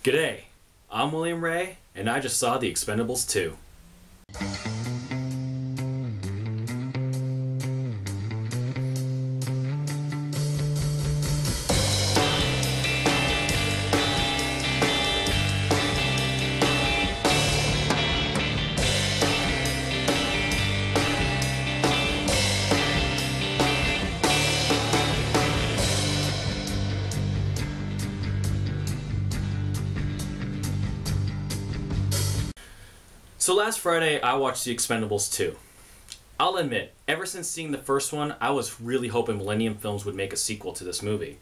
G'day, I'm William Ray, and I just saw The Expendables 2. So last Friday, I watched The Expendables 2. I'll admit, ever since seeing the first one, I was really hoping Millennium Films would make a sequel to this movie.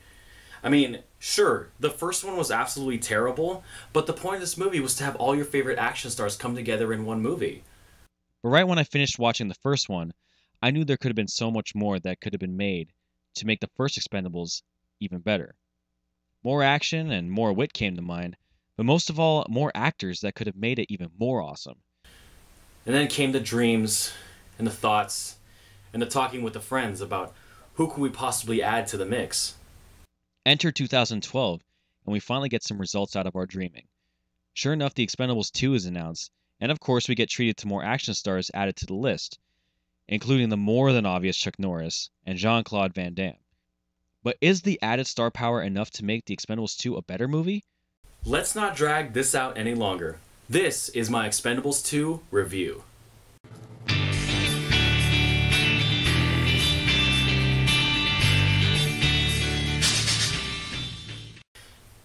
I mean, sure, the first one was absolutely terrible, but the point of this movie was to have all your favorite action stars come together in one movie. But right when I finished watching the first one, I knew there could have been so much more that could have been made to make the first Expendables even better. More action and more wit came to mind, but most of all, more actors that could have made it even more awesome. And then came the dreams, and the thoughts, and the talking with the friends about who could we possibly add to the mix. Enter 2012, and we finally get some results out of our dreaming. Sure enough, The Expendables 2 is announced, and of course we get treated to more action stars added to the list, including the more than obvious Chuck Norris and Jean-Claude Van Damme. But is the added star power enough to make The Expendables 2 a better movie? Let's not drag this out any longer. This is my Expendables 2 review.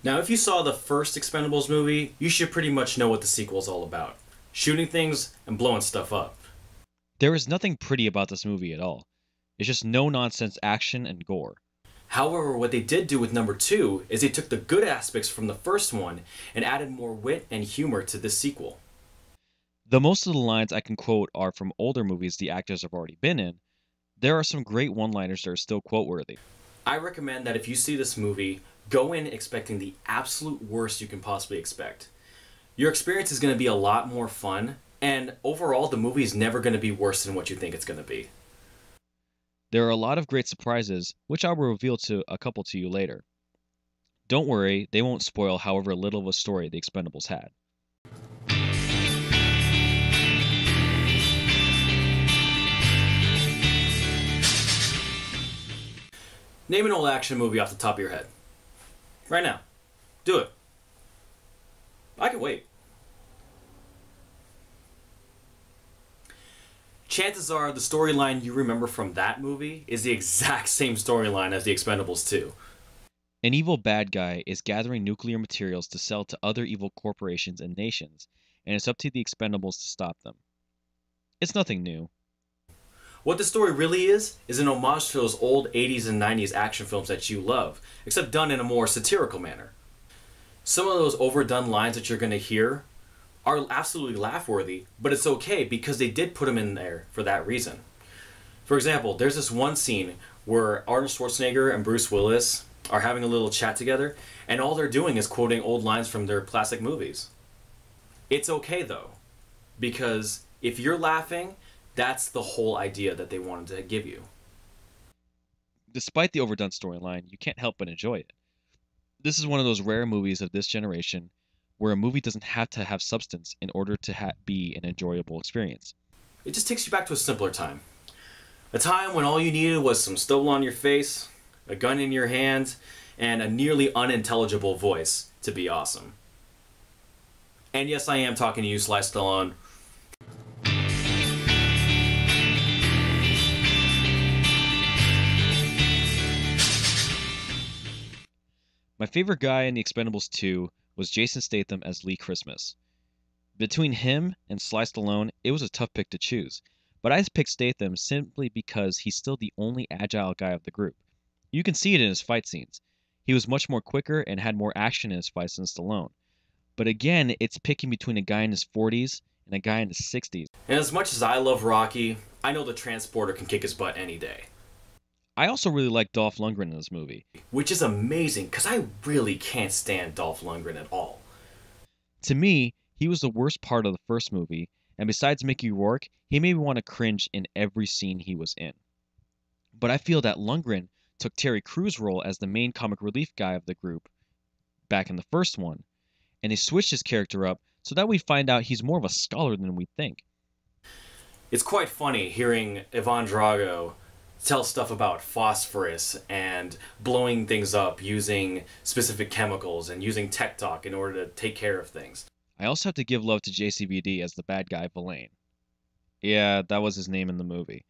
Now, if you saw the first Expendables movie, you should pretty much know what the sequel is all about. Shooting things and blowing stuff up. There is nothing pretty about this movie at all. It's just no-nonsense action and gore. However, what they did do with number 2 is they took the good aspects from the first one and added more wit and humor to this sequel. Though most of the lines I can quote are from older movies the actors have already been in, there are some great one-liners that are still quote-worthy. I recommend that if you see this movie, go in expecting the absolute worst you can possibly expect. Your experience is going to be a lot more fun, and overall the movie is never going to be worse than what you think it's going to be. There are a lot of great surprises, which I will reveal to a couple to you later. Don't worry, they won't spoil however little of a story The Expendables had. Name an old action movie off the top of your head. Right now. Do it. I can wait. Chances are the storyline you remember from that movie is the exact same storyline as The Expendables 2. An evil bad guy is gathering nuclear materials to sell to other evil corporations and nations, and it's up to the Expendables to stop them. It's nothing new. What the story really is an homage to those old 80s and 90s action films that you love, except done in a more satirical manner. Some of those overdone lines that you're going to hear are absolutely laugh-worthy, but it's okay because they did put them in there for that reason. For example, there's this one scene where Arnold Schwarzenegger and Bruce Willis are having a little chat together, and all they're doing is quoting old lines from their classic movies. It's okay though, because if you're laughing, that's the whole idea that they wanted to give you. Despite the overdone storyline, you can't help but enjoy it. This is one of those rare movies of this generation where a movie doesn't have to have substance in order to be an enjoyable experience. It just takes you back to a simpler time. A time when all you needed was some stubble on your face, a gun in your hand, and a nearly unintelligible voice to be awesome. And yes, I am talking to you, Sly Stallone. My favorite guy in The Expendables 2 was Jason Statham as Lee Christmas. Between him and Sly Stallone, it was a tough pick to choose, but I picked Statham simply because he's still the only agile guy of the group. You can see it in his fight scenes. He was much more quicker and had more action in his fights than Stallone. But again, it's picking between a guy in his 40s and a guy in his 60s. And as much as I love Rocky, I know the Transporter can kick his butt any day. I also really like Dolph Lundgren in this movie. Which is amazing, because I really can't stand Dolph Lundgren at all. To me, he was the worst part of the first movie, and besides Mickey Rourke, he made me want to cringe in every scene he was in. But I feel that Lundgren took Terry Crews' role as the main comic relief guy of the group back in the first one, and they switched his character up so that we find out he's more of a scholar than we think. It's quite funny hearing Ivan Drago tell stuff about phosphorus and blowing things up using specific chemicals and using tech talk in order to take care of things. I also have to give love to JCVD as the bad guy Villain. Yeah, that was his name in the movie.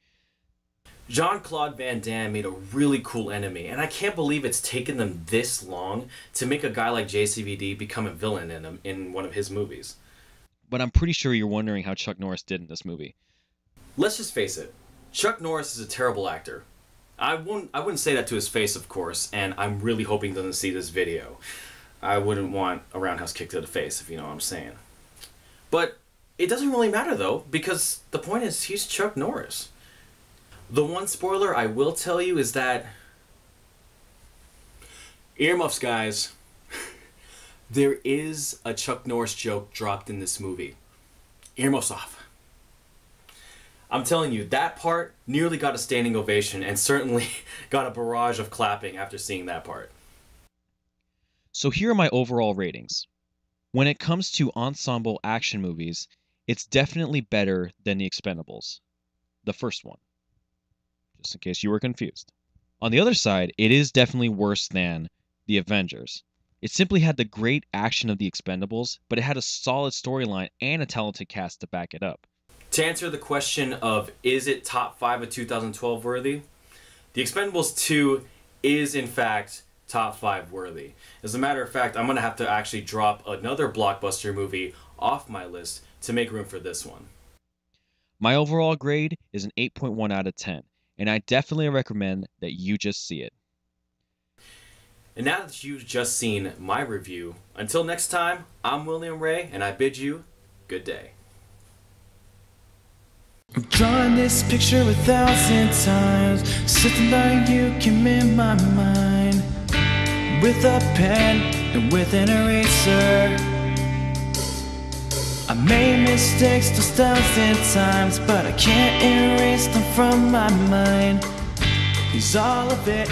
Jean-Claude Van Damme made a really cool enemy, and I can't believe it's taken them this long to make a guy like JCVD become a villain in one of his movies. But I'm pretty sure you're wondering how Chuck Norris did in this movie. Let's just face it, Chuck Norris is a terrible actor. I wouldn't say that to his face, of course, and I'm really hoping he doesn't see this video. I wouldn't want a roundhouse kick to the face, if you know what I'm saying. But it doesn't really matter, though, because the point is he's Chuck Norris. The one spoiler I will tell you is that... Earmuffs, guys. There is a Chuck Norris joke dropped in this movie. Earmuffs off. I'm telling you, that part nearly got a standing ovation and certainly got a barrage of clapping after seeing that part. So here are my overall ratings. When it comes to ensemble action movies, it's definitely better than The Expendables, the first one, just in case you were confused. On the other side, it is definitely worse than The Avengers. It simply had the great action of The Expendables, but it had a solid storyline and a talented cast to back it up. To answer the question of is it top 5 of 2012 worthy, The Expendables 2 is in fact top 5 worthy. As a matter of fact, I'm going to have to actually drop another blockbuster movie off my list to make room for this one. My overall grade is an 8.1 out of 10, and I definitely recommend that you just see it. And now that you've just seen my review, until next time, I'm William Ray, and I bid you good day. I've drawn this picture 1,000 times. Something like you came in my mind, with a pen and with an eraser. I made mistakes those 1,000 times, but I can't erase them from my mind. 'Cause all of it